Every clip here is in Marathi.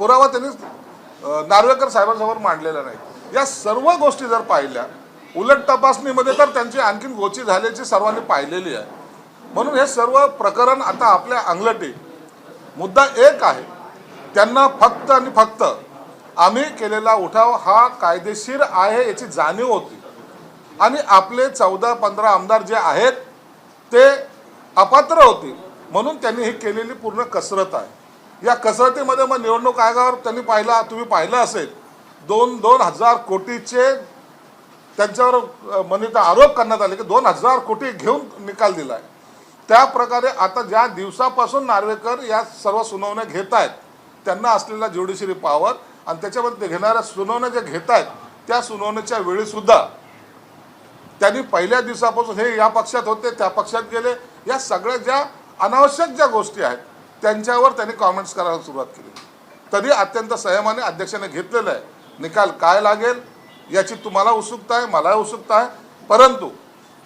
पुरावा त्यांनी नार्वेकर साहेबांसमोर मांडलेला नाही। या सर्व गोष्टी जर पाहिल्या उलट तपासणीमध्ये तर त्यांची आणखीन गोची झाल्याची सर्वांनी पाहिलेली आहे। म्हणून हे सर्व प्रकरण आता आपल्या अंगलटी। मुद्दा एक आहे, त्यांना फक्त आणि फक्त आम्ही केलेला उठाव हा कायदेशीर आहे याची जाणीव होती आणि आपले 14-15 आमदार जे आहेत ते अपात्र होते म्हणून त्यांनी ही केलेली पूर्ण कसरत आहे। या कसरतीमध्ये मग निवडणूक आयोगावर त्यांनी तुम्ही पाहिलं असेल 2,000 कोटीचे त्यांच्यावर म्हणजे आरोप करण्यात आले की 2,000 कोटी घेऊन निकाल दिलाय। त्या प्रकारे आता ज्या दिवसापासून नार्वेकर या सर्व सुनावण्या घेत आहेत त्यांना असलेला ज्युडिशरी पॉवर आणि त्याच्यामध्ये घेणाऱ्या सुनावण्या ज्या घेत आहेत त्या सुनावणीच्या वेळी सुद्धा त्यांनी पहिल्या दिवसापासून हे या पक्षात होते त्या पक्षात गेले या सगळ्या ज्या अनावश्यक ज्या गोष्टी आहेत त्यांच्यावर त्यांनी कॉमेंट्स करायला सुरुवात केली। तरी अत्यंत संयमाने अध्यक्षाने घेतलेलं आहे। निकाल काय लागेल याची तुम्हाला उत्सुकता आहे, मला उत्सुकता आहे, परंतु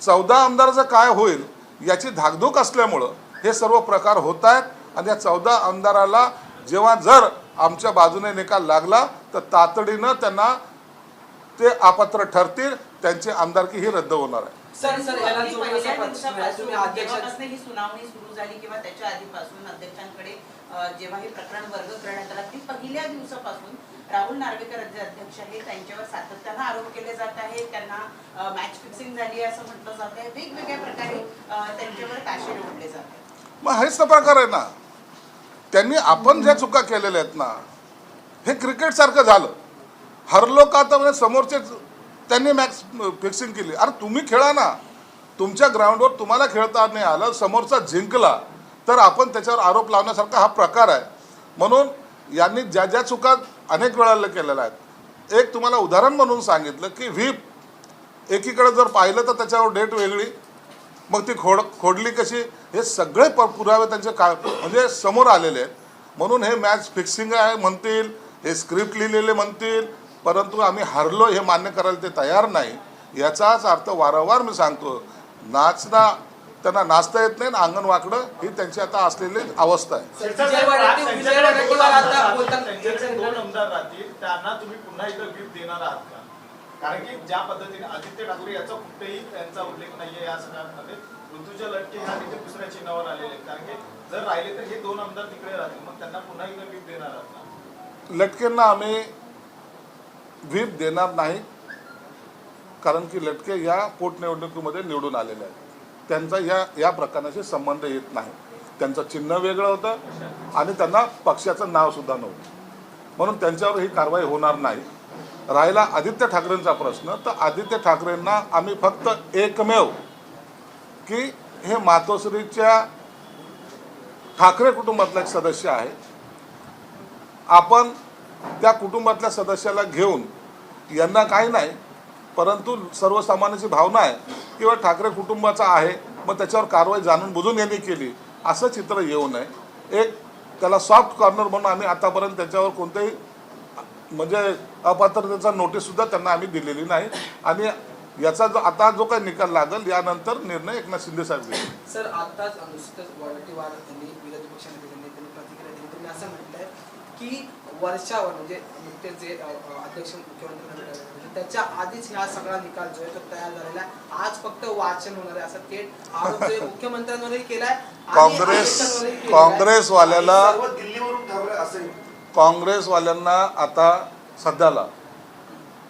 14 आमदाराचं काय होईल याची धाकधूक असल्यामुळं हे सर्व प्रकार होत आहेत आणि या 14 आमदाराला जेव्हा जर आमच्या बाजूने निकाल लागला तर तातडीनं त्यांना ते अपात्र ठरतील, त्यांची आमदारकी ही रद्द होणार आहे। सर याला जोडण्याचा प्रश्न आहे, तुम्ही अध्यक्षांपासून ही सुनावणी सुरू झाली किंवा त्याच्या आधीपासून अध्यक्षांकडे जेव्हा हे प्रकरण वर्ग करण्यात आला ती पहिल्या दिवसापासून राहुल नार्वेकर अध्यक्ष हे त्यांच्यावर सातत्याने आरोप केले जात आहे, त्यांना मॅच फिक्सिंग झाली असं म्हटलं जात आहे, वेगवेगळ्या प्रकारे त्यांच्यावर ताशे ओढले जात आहेत। मग हेच तर प्रकार आहे ना, त्यांनी आपण ज्या चुका केलेल्या आहेत ना हे क्रिकेट सारखं झालं। हरलो का तर म्हणजे समोरचे त्यांनी मॅच फिक्सिंग केली। अरे तुम्ही खेळा ना, तुमच्या ग्राउंडवर तुम्हाला खेळता नाही आलं, समोरचा जिंकला तर आपण त्याच्यावर आरोप लावण्यासारखा हा प्रकार आहे। म्हणून यांनी ज्या ज्या चुका अनेक वेळा केलेल्या आहेत, एक तुम्हाला उदाहरण म्हणून सांगितलं की व्हीप एकीकडे जर पाहिलं तर त्याच्यावर डेट वेगळी, मग ती खोडली कशी, हे सगळे पुरावे त्यांचे म्हणजे समोर आलेले आहेत। म्हणून हे मॅच फिक्सिंग आहे म्हणतील, हे स्क्रिप्ट लिहिलेले म्हणतील, परंतु आम्ही हरलो हे मान्य करायला ते तयार नाही। याचाच अर्थ वारंवार मी सांगतो, त्यांना नाचता येत नाही ना अंगण वाकडं ही त्यांची आता असलेली अवस्था आहे। 2 आमदार राहतील त्यांना तुम्ही पुन्हा एकदा व्हीप देणार आहात का? कारण की ज्या पद्धतीने आदित्य ठाकरे याचा कुठेही त्यांचा उल्लेख नाहीये या सगळ्यांमध्ये। ऋतुजा लटके ह्या तिथे दुसऱ्या चिन्हावर आलेले आहेत, कारण की जर राहिले तर हे 2 आमदार तिकडे राहतील, मग त्यांना पुन्हा एकदा व्हीप देणार आहात का? लटकेंना आम्ही व्हीप देणार नाही, कारण की लटके या पोटनिवडणुकीमध्ये निवडून आलेले आहेत, त्यांचा या प्रकरणाशी संबंध येत नाही। त्यांचं चिन्ह वेगळं होतं आणि त्यांना पक्षाचं नाव सुद्धा नव्हतं, म्हणून त्यांच्यावर ही कारवाई होणार नाही। राहिला आदित्य ठाकरेंचा प्रश्न, तर आदित्य ठाकरेंना आम्ही फक्त एकमेव की हे मातोश्रीच्या ठाकरे कुटुंबातला एक सदस्य आहे, आपण त्या कुटुंबातल्या सदस्याला घेऊन यांना काही नाही, परंतु सर्वसामान्याची भावना आहे किंवा ठाकरे कुटुंबाचा आहे मग त्याच्यावर कारवाई जाणून बुजून यांनी केली असं चित्र येऊ नये। एक त्याला सॉफ्ट कॉर्नर म्हणून आम्ही आतापर्यंत त्याच्यावर कोणतेही म्हणजे अपात्रतेचा नोटीससुद्धा त्यांना आम्ही दिलेली नाही आणि याचा आता जो काही निकाल लागेल यानंतर निर्णय एकनाथ शिंदे साहेब घेतील। सर आताच नुसतंच वळवटीवार त्यांनी विरोधी पक्षाने प्रतिक्रिया दिली, त्यांनी असं म्हटलंय की वर्षावर म्हणजे नुकतेच जे अध्यक्ष मुख्यमंत्री त्याच्या आधीच हा सगळा निकाल जो आहे तो तयार झालेला आहे, आज फक्त वाचन होणार आहे असं थेट आरोप जो मुख्यमंत्र्यांवरही केलाय। काँग्रेसवाल्यांना आता सध्याला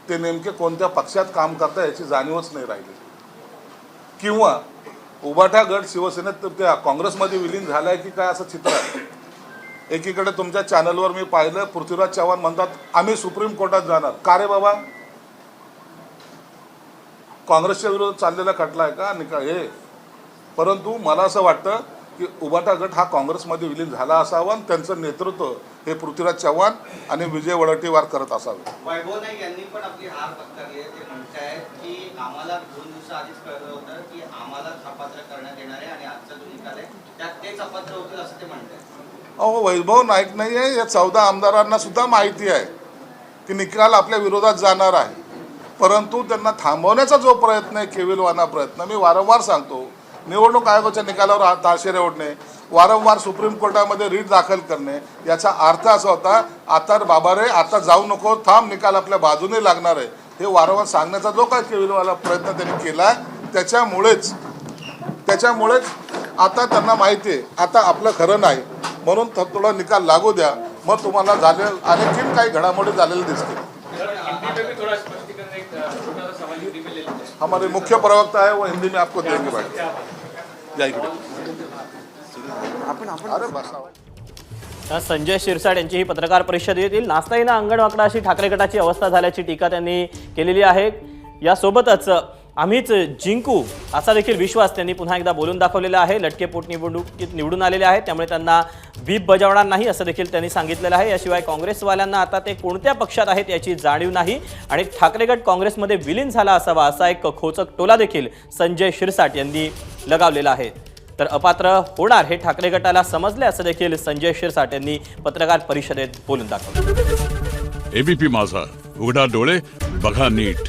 ते नेमके कोणत्या पक्षात काम करतात याची जाणीवच नाही राहिली, किंवा उभाटा गट शिवसेनेत त्या काँग्रेसमध्ये विलीन झालाय की काय असं चित्र आहे। एकीकडे तुमच्या चॅनलवर मी पाहिलं पृथ्वीराज चव्हाण म्हणतात आम्ही सुप्रीम कोर्टात जाणार, का रे बाबा, काँग्रेसच्या विरोधात चाललेला खटला आहे का निकाल हे? परंतु मला असं वाटतं की उभाटा गट हा काँग्रेसमध्ये विलीन झाला असावा आणि त्यांचं नेतृत्व हे पृथ्वीराज चव्हाण आणि विजय वडेट्टीवार करत असावे। वैभव नाईक यांनी पण आपली हार पत्करली आहे, ते म्हणतायत की आम्हाला 2 दिवस आधीच कळलं होतं की आम्हाला अपात्र करण्यात येणार आहे आणि आजचा जो निकाल आहे त्यात तेच अपात्र होतील असं ते म्हणतात। अहो वैभव नाईक नाही आहे, या 14 आमदारांना सुद्धा माहिती आहे की निकाल आपल्या विरोधात जाणार आहे, परंतु त्यांना थांबवण्याचा जो प्रयत्न आहे केविलवाना प्रयत्न, मी वारंवार सांगतो निवडणूक आयोगाच्या निकालावर ताशेरे ओढणे, वारंवार सुप्रीम कोर्टामध्ये रीट दाखल करणे, याचा अर्थ असा होता आता बाबा रे आता जाऊ नको, थांब, निकाल आपल्या बाजूने लागणार आहे, हे वारंवार सांगण्याचा जो काय केविलवाला प्रयत्न त्यांनी केला त्याच्यामुळेच आता त्यांना माहिती आहे आता आपलं खरं नाही, म्हणून थोडा निकाल लागू द्या, मग तुम्हाला आणखीन काही घडामोडी झालेल्या दिसतील. हमारे मुख्य प्रवक्ता है वो हिंदी में आपको देंगे भाई. या इकडे. अरे बसा. संजय शिरसाट यांची ही पत्रकार परिषद येतील. नाचताना अंगण वाकडा अशी ठाकरे गटाची अवस्था झाल्याची टीका त्यांनी केलेली आहे. यासोबतच आम्हीच जिंकू असा देखील विश्वास त्यांनी पुन्हा एकदा बोलून दाखवलेला आहे. लटके पोटनिवडणुकीत निवडून आलेले आहेत, त्यामुळे त्यांना व्हीप बजावणार नाही असं देखील त्यांनी सांगितलेलं आहे. याशिवाय काँग्रेसवाल्यांना आता ते कोणत्या पक्षात आहेत याची जाणीव नाही आणि ठाकरे गट काँग्रेसमध्ये विलीन झाला असावा असा एक खोचक टोला देखील संजय शिरसाट यांनी लगावलेला आहे. तर अपात्र होणार हे ठाकरे गटाला समजले असं देखील संजय शिरसाट यांनी पत्रकार परिषदेत बोलून दाखवलं. एबीपी माझा, उघडा डोळे बघा नीट.